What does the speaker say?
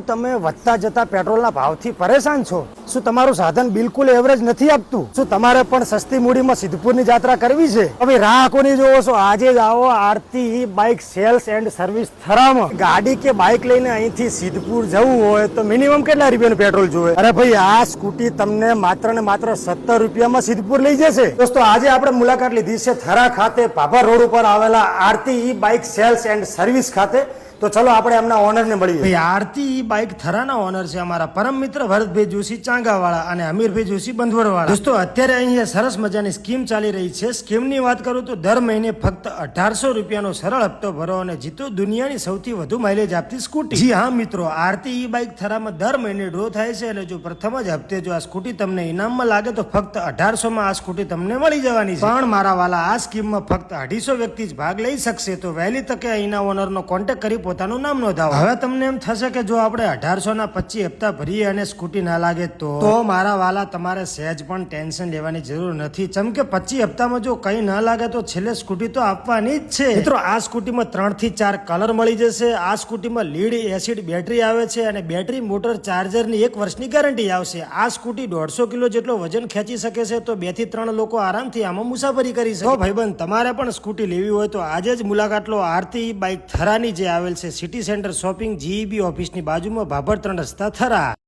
શું તમે વધતા જતા પેટ્રોલના ભાવથી પરેશાન છો? શું તમારું સાધન બિલકુલ એવરેજ નથી આપતું? શું તમારે પણ સસ્તી મૂડીમાં સિદ્ધપુરની યાત્રા કરવી છે? હવે રાહ કોની જોવો છો? આજે જ આવો આરતી બાઇક સેલ્સ એન્ડ સર્વિસ થરામાં. ગાડી કે બાઇક લઈને અહીંથી સિદ્ધપુર જવું હોય તો મિનિમમ કેટલા રૂપિયાનું પેટ્રોલ જોઈએ? અરે ભાઈ, આ સ્કૂટી તમને માત્ર ને માત્ર 17 રૂપિયામાં સિદ્ધપુર લઈ જશે. દોસ્તો, આજે આપણે મુલાકાત લીધી છે થરા ખાતે ભાભર રોડ ઉપર આવેલા આરતી બાઇક સેલ્સ એન્ડ સર્વિસ ખાતે. તો ચલો આપણે એમના ઓનરને મળીએ. ભાઈ, આરતી બાઇક થરાના ઓનર છે અમારા પરમ મિત્ર ભરતભાઈ જોશી ચાંગાવાળા અને અમીરભાઈ જોશી બંધવડવાળા. દોસ્તો, અત્યારે અહીંયા સરસ મજાની સ્કીમ ચાલી રહી છે. સ્કીમની વાત કરું તો દર મહિને ફક્ત 1800 રૂપિયાનો સરળ હપ્તો ભરો અને જીતો દુનિયાની સૌથી વધુ માઇલેજ આપતી સ્કૂટી. જી હા મિત્રો, આરતી બાઇક થરામાં દર મહિને ડ્રો થાય છે એટલે જો પ્રથમ જ હપ્તે જો આ સ્કૂટી તમને ઇનામમાં લાગે તો ફક્ત 1800 માં આ સ્કૂટી તમને મળી જવાની છે. પણ મારા વાલા, આ સ્કીમમાં ફક્ત 250 વ્યક્તિ જ ભાગ લઈ શકશે. તો વહેલી તકે અહીંના ઓનરનો કોન્ટેક્ટ કરી પોતાનું નામ નોંધાવો. હવે તમને એમ થશે કે જો આપણે 1800 ના 25 હપ્તા ભરીએ અને સ્કૂટી ના લાગે તો મારા વાલા, તમારે સહેજ પણ ટેન્શન લેવાની જરૂર નથી. ચમ કે 25 હપ્તામાં જો કઈ ના લાગે તો છેલ્લે સ્કૂટી તો આપવાની જ છે. મિત્રો, આ સ્કૂટીમાં 3 થી 4 કલર મળી જશે. આ સ્કૂટીમાં લીડ એસિડ બેટરી આવે છે અને બેટરી મોટર ચાર્જરની 1 વર્ષની ગેરંટી આવશે. આ સ્કૂટી 150 કિલો જેટલો વજન ખેંચી શકે છે. તો 2 થી 3 લોકો આરામથી આમાં મુસાફરી કરી શકે. તો ભાઈબંધ, તમારે પણ સ્કૂટી લેવી હોય તો આજે જ મુલાકાત લો આરતી બાઇક થરાની, જે આવેલ છે સિટી સેન્ટર શોપિંગ GEB ઓફિસની બાજુમાં, ભાભર 3 રસ્તા, થરા.